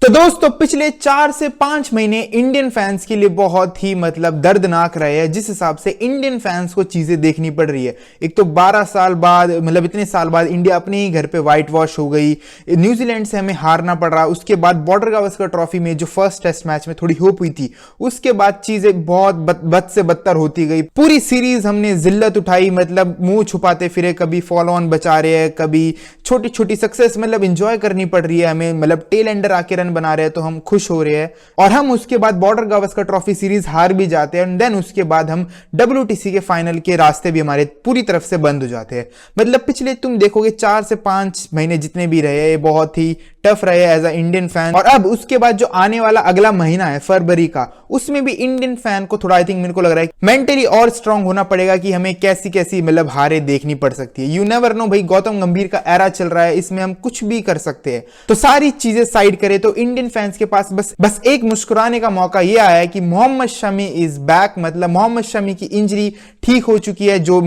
तो दोस्तों पिछले 4 से 5 महीने इंडियन फैंस के लिए बहुत ही दर्दनाक रहे हैं। जिस हिसाब से इंडियन फैंस को चीजें देखनी पड़ रही है, एक तो 12 साल बाद इतने साल बाद इंडिया अपने ही घर पे व्हाइट वॉश हो गई, न्यूजीलैंड से हमें हारना पड़ रहा। उसके बाद बॉर्डर गावस्कर ट्रॉफी में जो फर्स्ट टेस्ट मैच में थोड़ी होप हुई थी, उसके बाद चीजें बहुत बद से बदतर होती गई। पूरी सीरीज हमने जिल्लत उठाई, मुंह छुपाते फिरे, कभी फॉलो ऑन बचा रहे हैं, कभी छोटी छोटी सक्सेस एंजॉय करनी पड़ रही है हमें, टेल एंडर आके रन बना रहे हैं तो हम खुश हो रहे हैं। और हम उसके बाद बॉर्डर गावस्कर ट्रॉफी सीरीज हार भी जाते हैं, एंड देन उसके बाद हम WTC के फाइनल के रास्ते भी हमारे पूरी तरफ से बंद हो जाते हैं। पिछले तुम देखोगे 4 से 5 महीने जितने भी रहे, बहुत ही टफ रहे एज अ इंडियन फैन। और अब उसके बाद जो आने वाला अगला महीना है फरवरी का, उसमें भी इंडियन फैन को थोड़ा मेरे को लग रहा है मेंटली और स्ट्रांग होना पड़ेगा कि हमें कैसी कैसी हारें देखनी पड़ सकती है। यू नेवर नो भाई, गौतम गंभीर का एरा चल रहा है, इसमें हम कुछ भी कर सकते हैं। तो सारी चीजें साइड करें तो इंडियन फैंस के पास बस एक मुस्कुराने का मौका यह आया है कि मोहम्मद शमी इज बैक। मोहम्मद शमी की इंजरी ठीक हो चुकी है, जो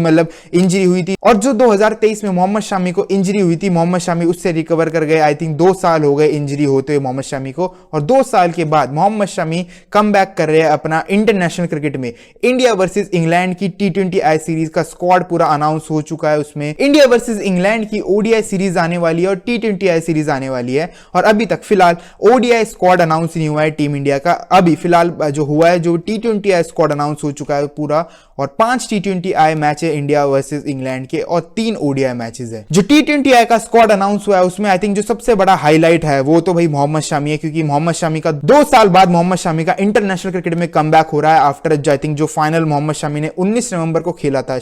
इंजरी हुई थी, और जो 2023 में मोहम्मद शमी को इंजरी हुई थी, मोहम्मद शमी उससे रिकवर कर गए। आई थिंक 2 साल हो गए इंजरी होते हुए मोहम्मद शमी को, और 2 साल के बाद मोहम्मद शमी कम बैक कर रहे हैं अपना इंटरनेशनल क्रिकेट में। इंडिया वर्सेस इंग्लैंड की T20I सीरीज का स्क्वाड पूरा अनाउंस हो चुका है। उसमें इंडिया वर्सेस इंग्लैंड की ODI सीरीज आने वाली है और T20I सीरीज आने वाली है। और अभी तक फिलहाल ODI स्क्वाड अनाउंस नहीं हुआ है टीम इंडिया का। अभी फिलहाल जो हुआ है, जो T20I स्क्वाड अनाउंस हो चुका है पूरा, और 5 T20I मैच है इंडिया वर्सेस इंग्लैंड के, और 3 ODI मैचेस है। जो T20I का स्क्वाड अनाउंस हुआ है उसमें आई थिंक जो सबसे बड़ा हाईलाइट है वो तो भाई मोहम्मद शमी है, क्योंकि मोहम्मद शमी का 2 साल बाद मोहम्मद शमी का इंटरनेशनल क्रिकेट में कमबैक हो रहा है आफ्टर आई थिंक जो फाइनल मोहम्मद शमी ने 19 नवंबर को खेला था।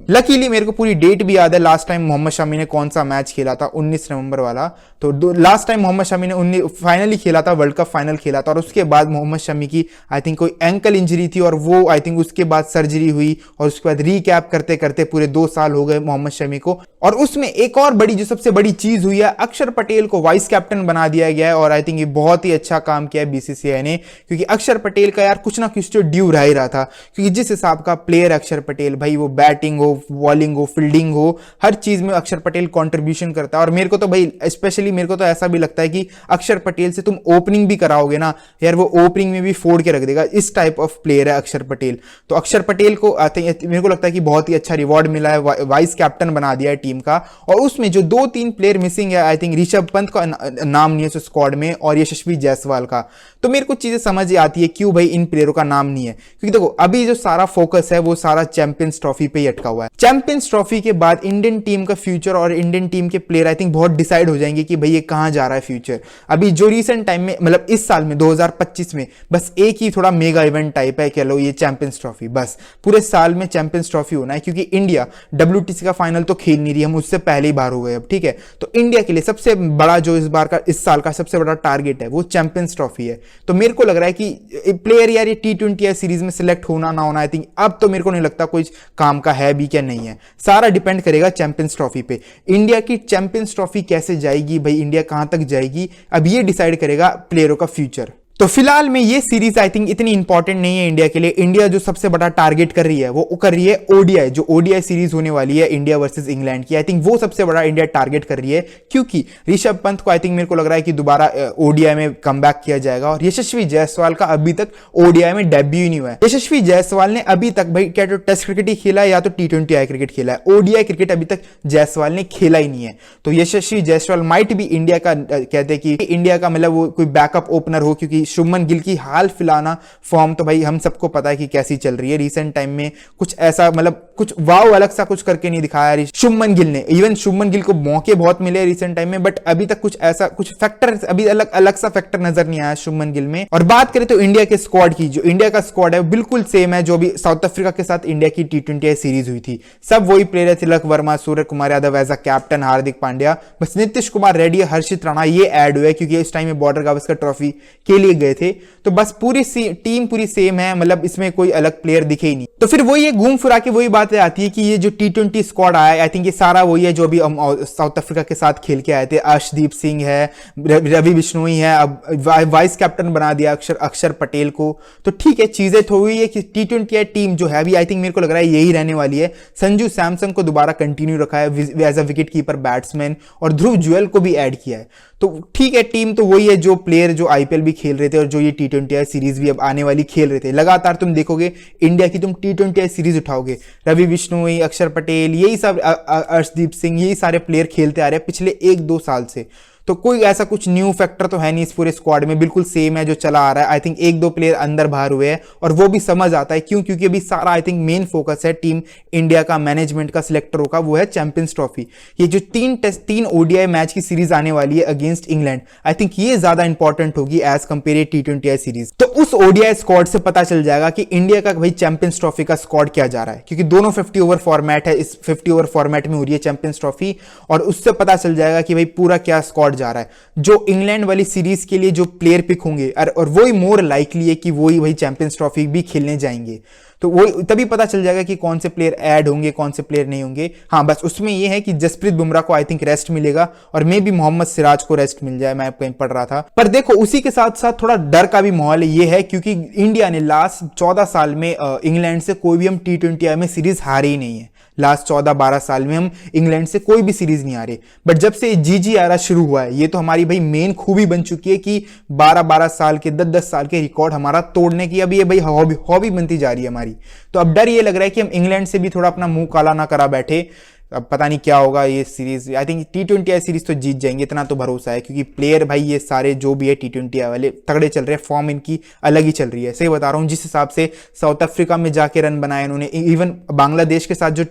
लकीली मेरे को पूरी डेट भी याद है, लास्ट टाइम मोहम्मद शमी ने कौन सा मैच खेला था, 19 नवंबर वाला। तो लास्ट टाइम मोहम्मद शमी ने फाइनली खेला था, वर्ल्ड कप फाइनल खेला था, और उसके बाद मोहम्मद शमी की आई थिंक कोई एंकल इंजरी थी, और वो आई थिंक उसके बाद सर्जरी हुई, और उसके बाद रीकैप करते करते पूरे 2 साल हो गए मोहम्मद शमी को। और उसमें एक और बड़ी जो सबसे बड़ी चीज हुई है, अक्षर पटेल को वाइस कैप्टन बना दिया गया है, और आई थिंक ये बहुत ही अच्छा काम किया है BCCI ने, क्योंकि अक्षर पटेल का यार कुछ ना कुछ तो ड्यू रह ही रहा था। क्योंकि जिस हिसाब का प्लेयर अक्षर पटेल, भाई वो बैटिंग हो, बॉलिंग हो, फील्डिंग हो, हर चीज में अक्षर पटेल कंट्रीब्यूशन करता है। और मेरे को तो भाई स्पेशली मेरे को तो ऐसा भी लगता है कि अक्षर पटेल से तुम ओपनिंग भी कराओगे ना यार, वो ओपनिंग में भी फोड़ के रख देगा। इस टाइप ऑफ प्लेयर है अक्षर पटेल। तो अक्षर पटेल को मेरे को लगता है कि बहुत ही अच्छा रिवॉर्ड मिला है, वाइस कैप्टन बना दिया है टीम का। और उसमें जो 2-3 प्लेयर मिसिंग है, आई थिंक ऋषभ पंत का नाम नहीं है उस स्क्वाड में, और यशस्वी जायसवाल का। तो मेरे को चीजें समझ आती है क्यों भाई इन प्लेयरों का नाम नहीं है, क्योंकि देखो अभी जो सारा फोकस है वो सारा चैंपियंस ट्रॉफी पे ही अटका हुआ है। चैंपियंस ट्रॉफी के बाद इंडियन टीम का फ्यूचर और इंडियन टीम के प्लेयर आई थिंक बहुत डिसाइड हो जाएंगे कि भाई ये कहां जा रहा है फ्यूचर। अभी जो रिसेंट टाइम में इस साल में 2025 में बस एक ही थोड़ा मेगा इवेंट टाइप है, कह लो ये चैंपियंस ट्रॉफी, बस पूरे साल में चैंपियंस ट्रॉफी होना है, क्योंकि इंडिया WTC का फाइनल तो खेल नहीं रही, हम उससे पहले ही बाहर हो गए अब, ठीक है। तो इंडिया के लिए सबसे बड़ा जो इस साल का सबसे बड़ा टारगेट है वो चैंपियंस ट्रॉफी है। तो मेरे को लग रहा है कि प्लेयर यार ये T20I सीरीज में सिलेक्ट होना ना होना, आई थिंक अब तो मेरे को नहीं लगता कोई काम का है भी क्या नहीं है, सारा डिपेंड करेगा चैंपियंस ट्रॉफी पे। इंडिया की चैंपियंस ट्रॉफी कैसे जाएगी भाई, इंडिया कहां तक जाएगी, अब ये डिसाइड करेगा प्लेयरों का फ्यूचर। तो फिलहाल में ये सीरीज आई थिंक इतनी इंपॉर्टेंट नहीं है इंडिया के लिए। इंडिया जो सबसे बड़ा टारगेट कर रही है वो कर रही है ODI, जो ODI सीरीज होने वाली है इंडिया वर्सेस इंग्लैंड की, आई थिंक वो सबसे बड़ा इंडिया टारगेट कर रही है, क्योंकि ऋषभ पंत को आई थिंक मेरे को लग रहा है कि दोबारा ODI में कमबैक किया जाएगा। और यशस्वी जायसवाल का अभी तक ODI में डेब्यू ही नहीं हुआ है। यशस्वी जायसवाल ने अभी तक भाई क्या तो टेस्ट क्रिकेट ही खेला है या तो T20I क्रिकेट खेला है, ODI क्रिकेट अभी तक जायसवाल ने खेला ही नहीं है। तो यशस्वी जायसवाल माइट भी इंडिया का कहते हैं कि इंडिया का वो कोई बैकअप ओपनर हो, क्योंकि शुभमन गिल की हाल फिलहाल फॉर्म तो भाई हम सबको पता है कि कैसी चल रही है। रिसेंट टाइम में कुछ ऐसा कुछ वाव अलग सा कुछ करके नहीं दिखाया शुभमन गिल ने। इवन शुभमन गिल को मौके बहुत मिले रिसेंट टाइम में, बट अभी तक कुछ ऐसा कुछ फैक्टर अभी अलग सा फैक्टर नजर नहीं आया शुभमन गिल में। और बात करें तो इंडिया के स्क्वाड की, जो इंडिया का स्क्वाड है बिल्कुल सेम है जो भी साउथ अफ्रीका के साथ इंडिया की T20I सीरीज हुई थी। सब वही प्लेयर है, Tilak Varma, Surya Kumar Yadav as a captain, Hardik Pandya, बस नीतीश कुमार रेड्डी, हर्षित राणा ये ऐड हुए क्योंकि इस टाइम में बॉर्डर गावस्कर ट्रॉफी के लिए लिए गए थे, तो बस पूरी टीम पूरी सेम है, मतलब इसमें कोई अलग प्लेयर दिखे ही नहीं। तो फिर वही घूम फिरा के वही बात आती है कि ये जो T20 स्क्वाड आया, आई थिंक ये सारा वही है जो अभी साउथ अफ्रीका के साथ खेल के आए थे। अर्शदीप सिंह है, रवि बिश्नोई है, अब वाइस कैप्टन बना दिया अक्षर पटेल को। तो ठीक है, चीजें थोड़ी है कि T20 टीम जो है अभी आई थिंक मेरे को लग रहा है यही रहने वाली है। संजू सैमसन को दोबारा कंटिन्यू रखा है as a wicket keeper batsman, और ध्रुव जुएल को भी ऐड किया है। तो ठीक है, टीम तो वही है जो प्लेयर जो आईपीएल भी खेल रहे थे और जो ये T20 सीरीज भी अब आने वाली खेल रहे थे। लगातार तुम देखोगे इंडिया की तुम T20 सीरीज उठाओगे, रवि बिश्नोई, अक्षर पटेल, यही सब, अर्शदीप सिंह, यही सारे प्लेयर खेलते आ रहे हैं पिछले 1-2 साल से। तो कोई ऐसा कुछ न्यू फैक्टर तो है नहीं इस पूरे स्क्वाड में, बिल्कुल सेम है जो चला आ रहा है। आई थिंक 1-2 प्लेयर अंदर बाहर हुए हैं, और वो भी समझ आता है क्यों, क्योंकि अभी सारा आई थिंक मेन फोकस है टीम इंडिया का, मैनेजमेंट का, सिलेक्टरों का, वो है चैंपियंस ट्रॉफी। ये जो 3 ओडीआई मैच की सीरीज आने वाली है अगेंस्ट इंग्लैंड, आई थिंक ये ज्यादा इंपॉर्टेंट होगी एज कंपेयर T20 सीरीज। तो उस ओडीआई स्क्वाड से पता चल जाएगा कि इंडिया का भाई चैंपियंस ट्रॉफी का स्क्वाड क्या जा रहा है, क्योंकि दोनों 50 ओवर फॉर्मेट है, इस 50 ओवर फॉर्मेट में हो रही है चैंपियंस ट्रॉफी, और उससे पता चल जाएगा कि भाई पूरा क्या स्क्वाड जा रहा है। जो इंग्लैंड वाली सीरीज के लिए जो प्लेयर पिक होंगे, और वही मोर लाइकली है कि वही भाई चैंपियंस ट्रॉफी भी खेलने जाएंगे। तो वो तभी पता चल जाएगा कि कौन से प्लेयर ऐड होंगे, कौन से प्लेयर नहीं होंगे। हाँ, बस उसमें ये है कि जसप्रीत बुमराह को आई थिंक रेस्ट मिलेगा, और मे भी मोहम्मद सिराज को रेस्ट मिल जाए, मैं कहीं पढ़ रहा था। पर देखो, उसी के साथ साथ थोड़ा डर का भी माहौल ये है, क्योंकि इंडिया ने लास्ट 14 साल में इंग्लैंड से कोई भी हम T20 में सीरीज हारे ही नहीं है। लास्ट 14-12 साल में हम इंग्लैंड से कोई भी सीरीज नहीं हारे। बट जब से GG शुरू हुआ है, ये तो हमारी भाई मेन खूबी बन चुकी है कि 12-12 साल के, 10-10 साल के रिकॉर्ड हमारा तोड़ने की अभी ये भाई हॉबी बनती जा रही है हमारी। तो अब डर ये लग रहा है कि हम इंग्लैंड से भी थोड़ा अपना मुंह काला ना करा बैठे। अब पता नहीं क्या होगा ये series. I think T20 series तो जीत जाएंगे, इतना तो भरोसा है, क्योंकि प्लेयर भाई ये सारे जो भी है T20 वाले तगड़े चल रहे हैं, फॉर्म इनकी अलग ही चल रही है। सही बता रहा हूँ, जिस हिसाब से साउथ अफ्रीका में जाके रन बनाए इन्होंने, इवन बांग्लादेश के साथ जो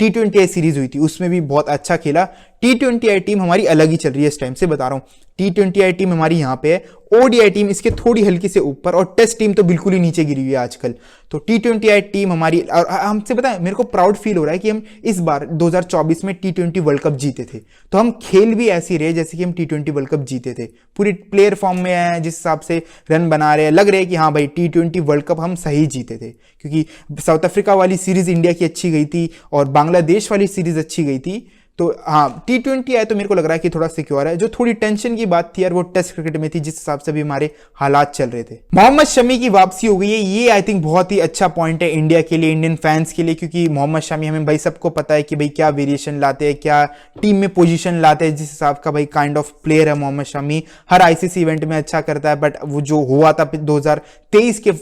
T20 सीरीज हुई थी उसमें भी बहुत अच्छा खेला। T20 टीम हमारी अलग ही चल रही है इस टाइम से, बता रहा हूँ। T20 टीम हमारी यहाँ पे है, ओडीआई टीम इसके थोड़ी हल्की से ऊपर, और टेस्ट टीम तो बिल्कुल ही नीचे गिरी हुई है आजकल। तो T20 टीम हमारी, और हमसे पता है, मेरे को प्राउड फील हो रहा है कि हम इस बार 2024 में T20 वर्ल्ड कप जीते थे। तो हम खेल भी ऐसी रहे जैसे कि हम T20 वर्ल्ड कप जीते थे, पूरी प्लेयर फॉर्म में आए हैं, जिस हिसाब से रन बना रहे हैं, लग रहे हैं कि हाँ भाई T20 वर्ल्ड कप हम सही जीते थे। क्योंकि साउथ अफ्रीका वाली सीरीज इंडिया की अच्छी गई थी, और बांग्लादेश वाली सीरीज अच्छी गई थी। तो हाँ, T20 आए तो मेरे को लग रहा है कि थोड़ा सिक्योर है। जो थोड़ी टेंशन की बात थी यार, वो टेस्ट क्रिकेट में थी, जिस हिसाब से भी हमारे हालात चल रहे थे। मोहम्मद शमी की वापसी हो गई है, ये आई थिंक बहुत ही अच्छा पॉइंट है इंडिया के लिए, इंडियन फैंस के लिए, क्योंकि मोहम्मद शमी, हमें भाई सबको पता है कि भाई क्या वेरिएशन लाते हैं, क्या टीम में पोजीशन लाते हैं, जिस हिसाब का भाई काइंड ऑफ प्लेयर है मोहम्मद शमी। हर आईसीसी इवेंट में अच्छा करता है, बट वो जो हुआ था 2023 के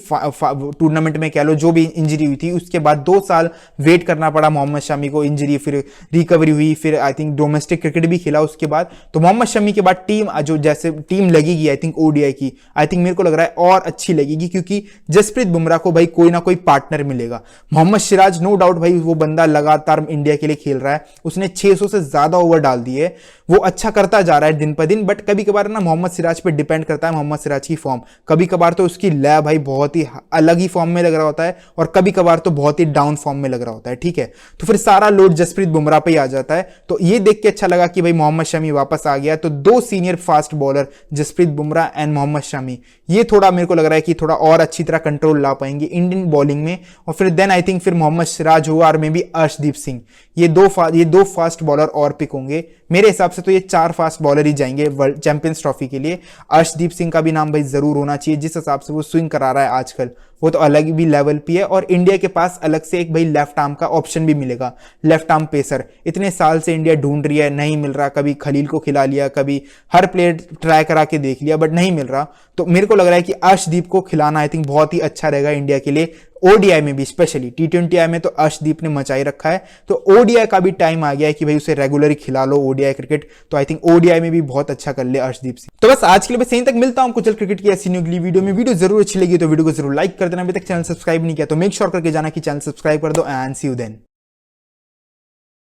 टूर्नामेंट में, कह लो जो भी इंजरी हुई थी, उसके बाद 2 साल वेट करना पड़ा मोहम्मद शमी को, इंजरी, फिर रिकवरी हुई, फिर आई थिंक डोमेस्टिक क्रिकेट भी खेला उसके बाद। तो मोहम्मद शमी के बाद टीम जो जैसे टीम लगेगी आई थिंक ओडीआई की, आई थिंक मेरे को लग रहा है और अच्छी लगेगी, क्योंकि जसप्रीत बुमराह को भाई कोई ना कोई पार्टनर मिलेगा। मोहम्मद सिराज नो डाउट भाई वो बंदा लगातार इंडिया के लिए खेल रहा है, उसने 600 से ज्यादा ओवर डाल दिए, वो अच्छा करता जा रहा है दिन पर दिन। बट कभी कभार ना मोहम्मद सिराज पे डिपेंड करता है मोहम्मद सिराज की फॉर्म, कभी कभार तो उसकी लय भाई बहुत ही अलग ही फॉर्म में लग रहा होता है, और कभी कभार तो बहुत ही डाउन फॉर्म में लग रहा होता है। ठीक है, तो फिर सारा लोड जसप्रीत बुमराह पे ही आ जाता है। तो ये देख के अच्छा लगा कि भाई मोहम्मद शमी वापस आ गया। तो 2 senior fast bowler, Jasprit Bumrah and Mohammed Shami, ये थोड़ा मेरे को लग रहा है कि थोड़ा और अच्छी तरह कंट्रोल ला पाएंगे इंडियन बॉलिंग में। और फिर देन आई थिंक फिर मोहम्मद सिराज हुआ, और मे भी अर्शदीप सिंह, ये दो फास्ट बॉलर और पिक होंगे मेरे हिसाब से। तो ये 4 फास्ट बॉलर ही जाएंगे वर्ल्ड चैंपियंस ट्रॉफी के लिए। अर्शदीप सिंह का भी नाम भाई जरूर होना चाहिए, जिस हिसाब से वो स्विंग करा रहा है आजकल, वो तो अलग भी लेवल पे है। और इंडिया के पास अलग से एक भाई लेफ्ट आर्म का ऑप्शन भी मिलेगा, लेफ्ट आर्म पेसर। इतने साल से इंडिया ढूंढ रही है, नहीं मिल रहा, कभी खलील को खिला लिया, कभी हर प्लेयर ट्राई करा के देख लिया, बट नहीं मिल रहा। तो मेरे को लग रहा है कि अर्शदीप को खिलाना आई थिंक बहुत ही अच्छा रहेगा इंडिया के लिए, ओडीआई में भी, स्पेशली T20 में तो अर्शदीप ने मचाई रखा है। तो ओडीआई का भी टाइम आ गया है कि भाई उसे रेगुलर खिला लो ओडीआई क्रिकेट। तो आई थिंक ओडीआई में भी बहुत अच्छा कर ले अर्शदीप सिंह। तो बस आज के लिए बस यहीं तक, मिलता हूं कुछ क्रिकेट की ऐसी न्यू अगली वीडियो में। वीडियो जरूर अच्छी लगी तो वीडियो को जरूर लाइक कर देना, अभी तक चैनल सब्सक्राइब नहीं किया तो मेक श्योर करके जाना कि चैनल सब्सक्राइब कर दो, एंड सी यू देन।